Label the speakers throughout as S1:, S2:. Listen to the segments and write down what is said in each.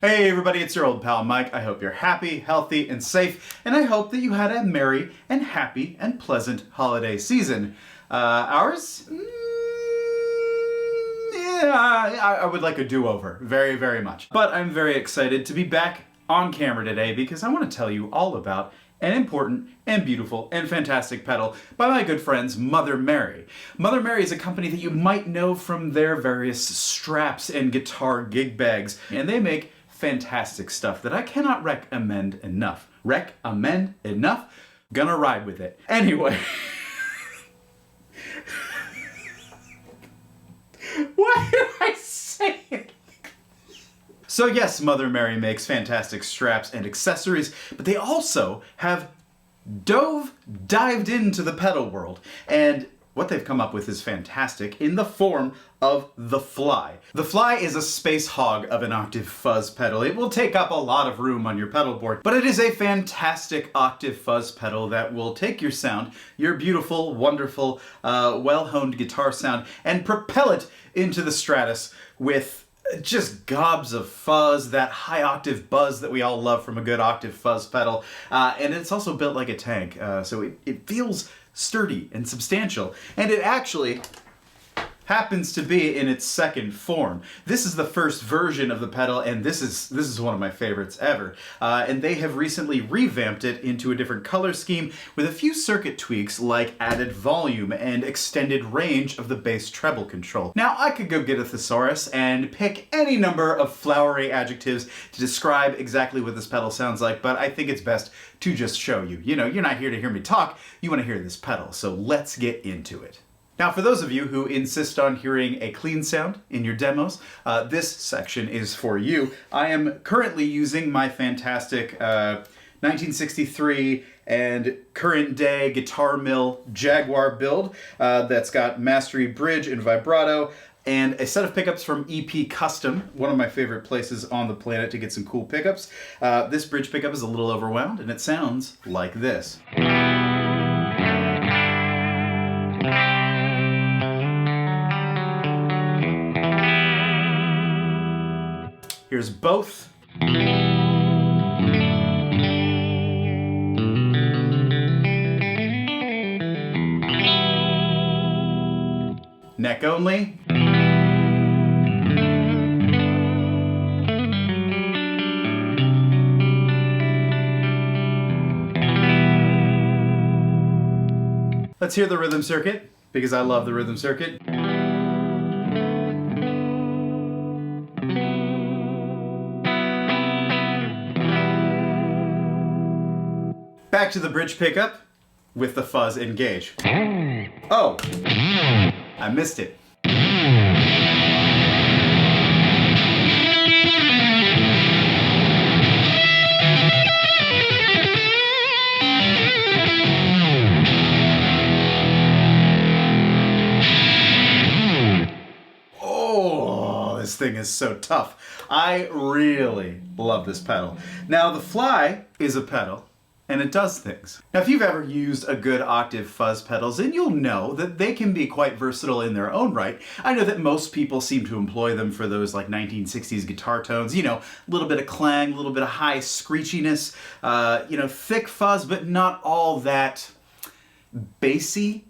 S1: Hey everybody, it's your old pal Mike. I hope you're happy, healthy, and safe, and I hope that you had a merry and happy and pleasant holiday season. Ours? Yeah, I would like a do-over, very, very much. But I'm very excited to be back on camera today because I want to tell you all about an important and beautiful and fantastic pedal by my good friends Mother Mary. Mother Mary is a company that you might know from their various straps and guitar gig bags, and they make fantastic stuff that I cannot recommend enough. Gonna ride with it. Anyway. Why did I say it? So yes, Mother Mary makes fantastic straps and accessories, but they also have dived into the pedal world, and what they've come up with is fantastic in the form of the Fly. The Fly is a space hog of an Octave Fuzz pedal. It will take up a lot of room on your pedal board, but it is a fantastic Octave Fuzz pedal that will take your sound, your beautiful, wonderful, well-honed guitar sound, and propel it into the stratus with just gobs of fuzz, that high octave buzz that we all love from a good Octave Fuzz pedal. And it's also built like a tank, so it feels sturdy and substantial. And it actually happens to be in its second form. This is the first version of the pedal, and this is one of my favorites ever. And they have recently revamped it into a different color scheme with a few circuit tweaks like added volume and extended range of the bass treble control. Now, I could go get a thesaurus and pick any number of flowery adjectives to describe exactly what this pedal sounds like, but I think it's best to just show you. You know, you're not here to hear me talk, you want to hear this pedal, so let's get into it. Now, for those of you who insist on hearing a clean sound in your demos, this section is for you. I am currently using my fantastic 1963 and current day Guitar Mill Jaguar build that's got mastery bridge and vibrato, and a set of pickups from EP Custom, one of my favorite places on the planet to get some cool pickups. This bridge pickup is a little overwound, and it sounds like this. Here's both. Neck only. Let's hear the rhythm circuit, because I love the rhythm circuit. Back to the bridge pickup with the fuzz engage. Oh, I missed it. Oh, this thing is so tough. I really love this pedal. Now, the Fly is a pedal, and it does things. Now, if you've ever used a good Octave Fuzz pedals, then you'll know that they can be quite versatile in their own right. I know that most people seem to employ them for those like 1960s guitar tones, you know, a little bit of clang, a little bit of high screechiness, you know, thick fuzz, but not all that bassy,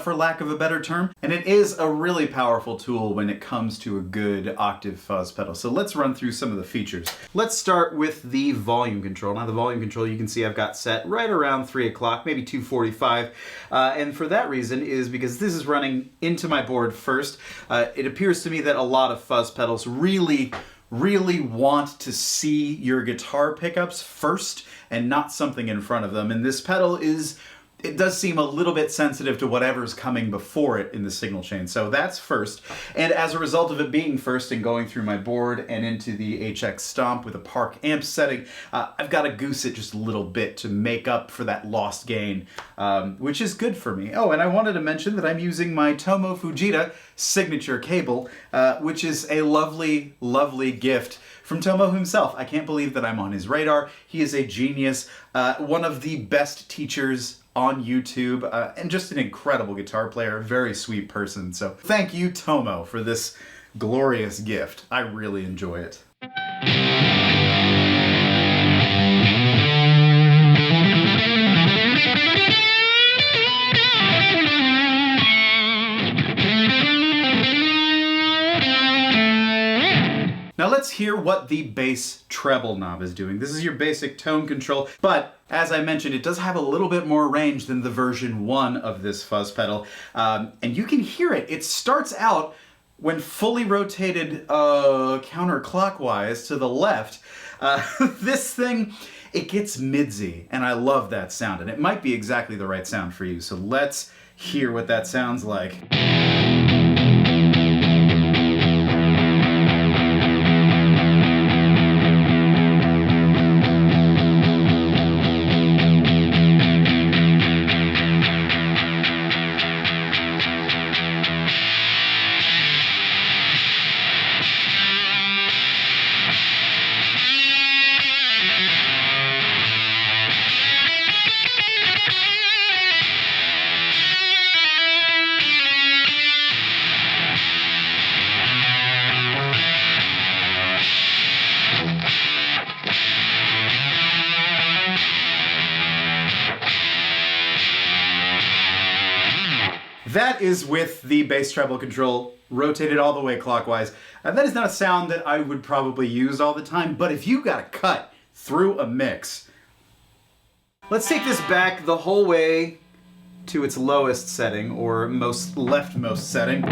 S1: for lack of a better term. And it is a really powerful tool when it comes to a good Octave Fuzz pedal. So let's run through some of the features. Let's start with the volume control. Now, the volume control you can see I've got set right around 3 o'clock, maybe 2:45. And for that reason is because this is running into my board first. It appears to me that a lot of fuzz pedals really want to see your guitar pickups first and not something in front of them. And this pedal it does seem a little bit sensitive to whatever's coming before it in the signal chain. So that's first. And as a result of it being first and going through my board and into the HX Stomp with a Park amp setting, I've got to goose it just a little bit to make up for that lost gain, which is good for me. Oh, and I wanted to mention that I'm using my Tomo Fujita signature cable, which is a lovely, lovely gift from Tomo himself. I can't believe that I'm on his radar. He is a genius, one of the best teachers on YouTube, and just an incredible guitar player, very sweet person. So thank you, Tomo, for this glorious gift. I really enjoy it. Now let's hear what the bass treble knob is doing. This is your basic tone control, but as I mentioned, it does have a little bit more range than the version 1 of this fuzz pedal, and you can hear it. It starts out when fully rotated counterclockwise to the left. This thing, it gets midsy, and I love that sound, and it might be exactly the right sound for you. So let's hear what that sounds like. That is with the bass treble control rotated all the way clockwise. That is not a sound that I would probably use all the time, but if you got to cut through a mix. Let's take this back the whole way to its lowest setting, or most leftmost setting.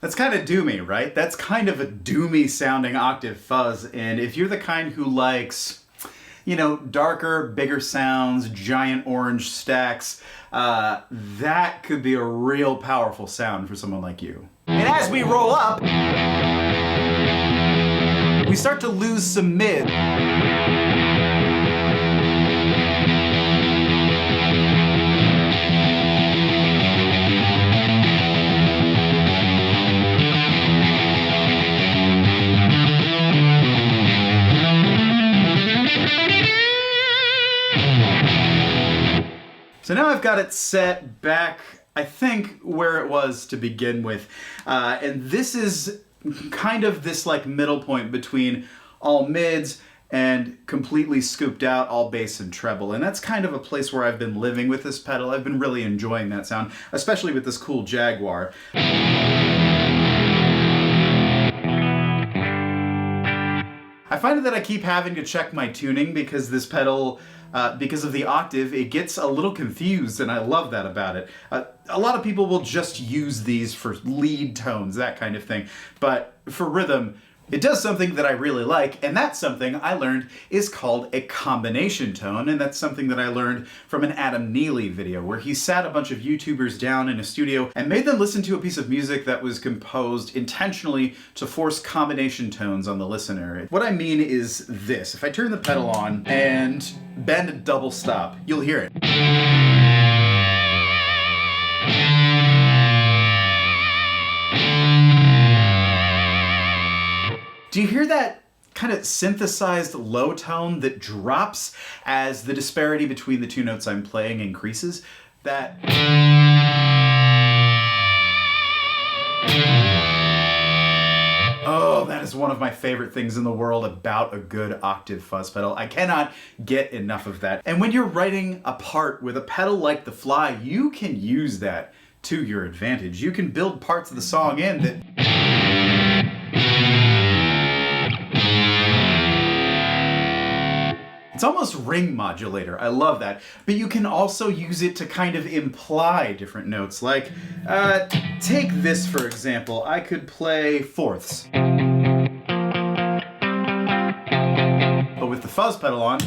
S1: That's kind of doomy, right? That's kind of a doomy sounding octave fuzz, and if you're the kind who likes, you know, darker, bigger sounds, giant orange stacks, that could be a real powerful sound for someone like you. And as we roll up, we start to lose some mid. So now I've got it set back, I think, where it was to begin with. And this is kind of this like middle point between all mids and completely scooped out all bass and treble. And that's kind of a place where I've been living with this pedal. I've been really enjoying that sound, especially with this cool Jaguar. I find that I keep having to check my tuning because this pedal, because of the octave, it gets a little confused, and I love that about it. A lot of people will just use these for lead tones, that kind of thing, but for rhythm, it does something that I really like, and that something I learned is called a combination tone, and that's something that I learned from an Adam Neely video, where he sat a bunch of YouTubers down in a studio and made them listen to a piece of music that was composed intentionally to force combination tones on the listener. What I mean is this. If I turn the pedal on and bend a double stop, you'll hear it. Do you hear that kind of synthesized low tone that drops as the disparity between the two notes I'm playing increases? That... Oh, that is one of my favorite things in the world about a good octave fuzz pedal. I cannot get enough of that. And when you're writing a part with a pedal like the Fly, you can use that to your advantage. You can build parts of the song in that... It's almost ring modulator. I love that. But you can also use it to kind of imply different notes. Like, take this for example. I could play fourths. But with the fuzz pedal on,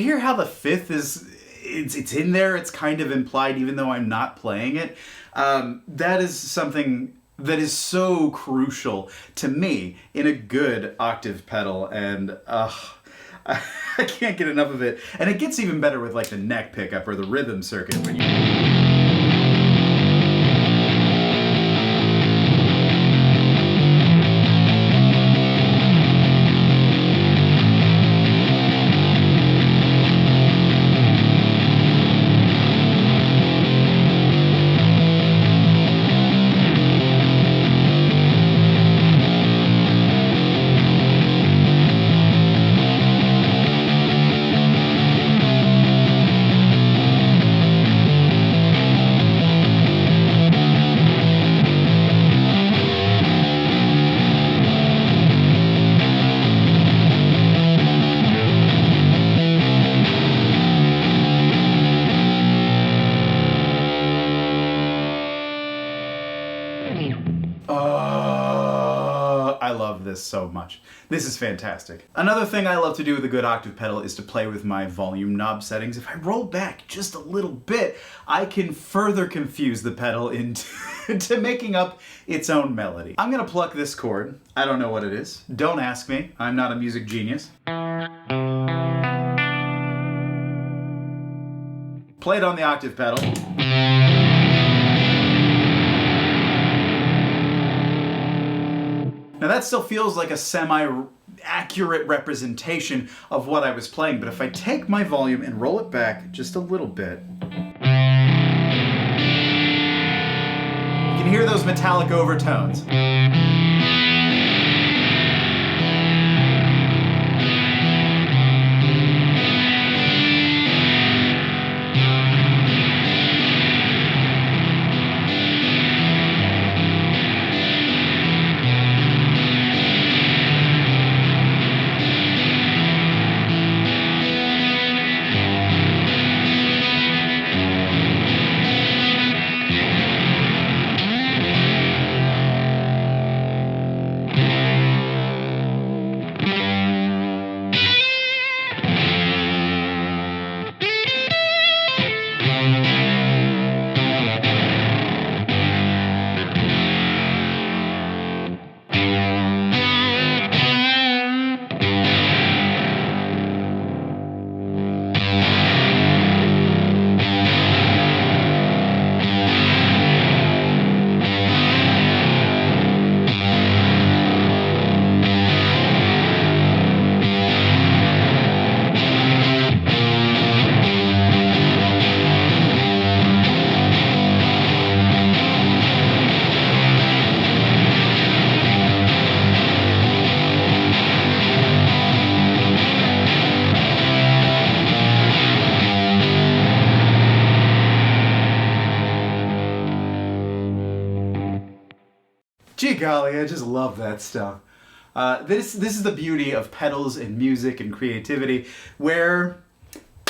S1: hear how the fifth is, it's in there, it's kind of implied even though I'm not playing it? That is something that is so crucial to me in a good octave pedal, and I can't get enough of it. And it gets even better with like the neck pickup or the rhythm circuit when you... I love this so much. This is fantastic. Another thing I love to do with a good octave pedal is to play with my volume knob settings. If I roll back just a little bit, I can further confuse the pedal into making up its own melody. I'm gonna pluck this chord. I don't know what it is. Don't ask me. I'm not a music genius. Play it on the octave pedal. Now that still feels like a semi-accurate representation of what I was playing, but if I take my volume and roll it back just a little bit, you can hear those metallic overtones. Gee golly, I just love that stuff. This is the beauty of pedals and music and creativity, where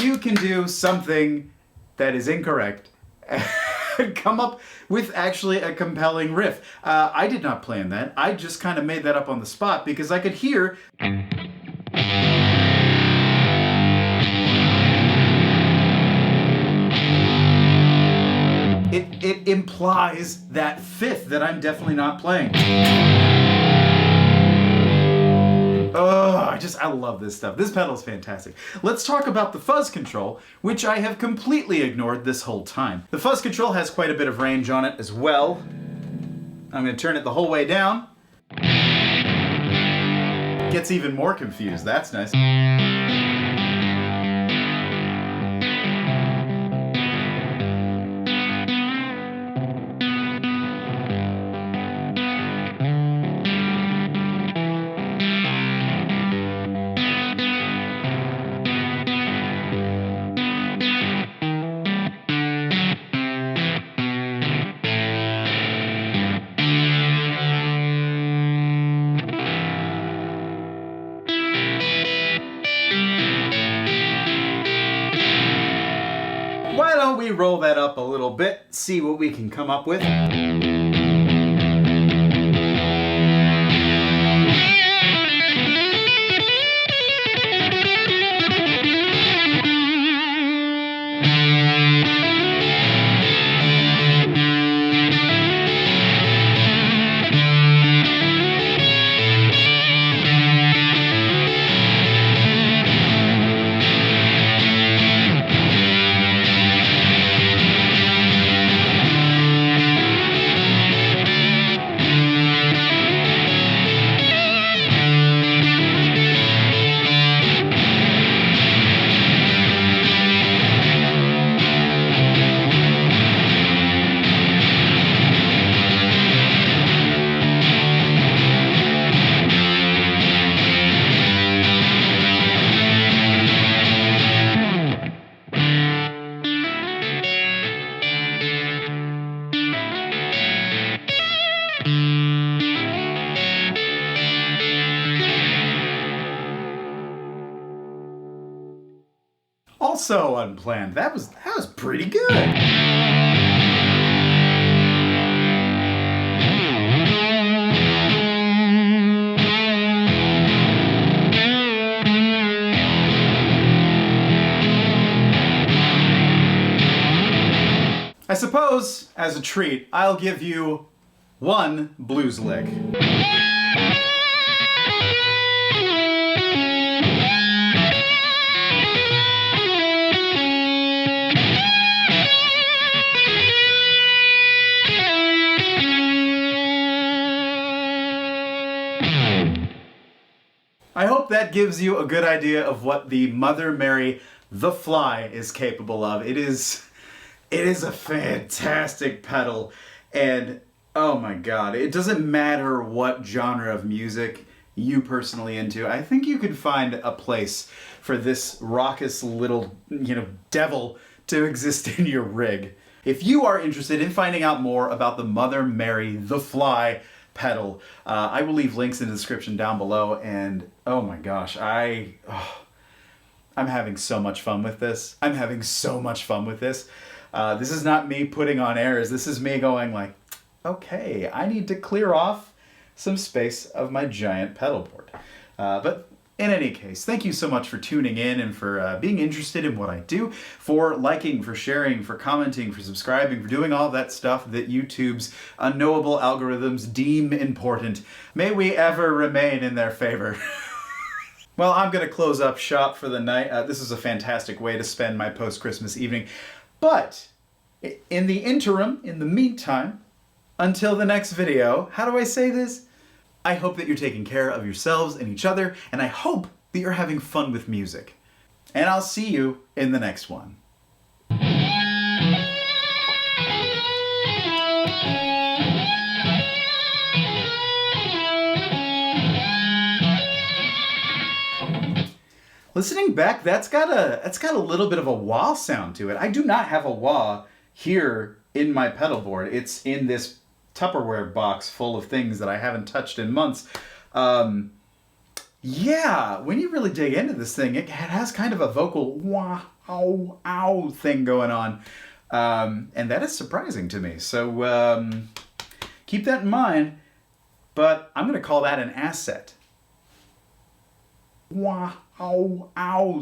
S1: you can do something that is incorrect and come up with actually a compelling riff. I did not plan that. I just kind of made that up on the spot because I could hear... It implies that fifth that I'm definitely not playing. Oh, I love this stuff. This pedal is fantastic. Let's talk about the fuzz control, which I have completely ignored this whole time. The fuzz control has quite a bit of range on it as well. I'm going to turn it the whole way down. Gets even more confused. That's nice. Why don't we roll that up a little bit, see what we can come up with. Also unplanned. That was pretty good. I suppose, as a treat, I'll give you one blues lick. I hope that gives you a good idea of what the Mother Mary the Fly is capable of. It is a fantastic pedal, and oh my god, it doesn't matter what genre of music you personally into. I think you could find a place for this raucous little, devil to exist in your rig. If you are interested in finding out more about the Mother Mary the Fly pedal, I will leave links in the description down below, and oh my gosh, I'm having so much fun with this. This is not me putting on airs. This is me going like, okay, I need to clear off some space of my giant pedal board. But in any case, thank you so much for tuning in and for being interested in what I do, for liking, for sharing, for commenting, for subscribing, for doing all that stuff that YouTube's unknowable algorithms deem important. May we ever remain in their favor. Well, I'm going to close up shop for the night. This is a fantastic way to spend my post-Christmas evening. But in the interim, in the meantime, until the next video, how do I say this? I hope that you're taking care of yourselves and each other, and I hope that you're having fun with music. And I'll see you in the next one. Listening back, that's got a little bit of a wah sound to it. I do not have a wah here in my pedal board. It's in this Tupperware box full of things that I haven't touched in months. Yeah, when you really dig into this thing, it has kind of a vocal wah, ow, ow thing going on. And that is surprising to me. So keep that in mind, but I'm going to call that an asset. Wah, ow, ow.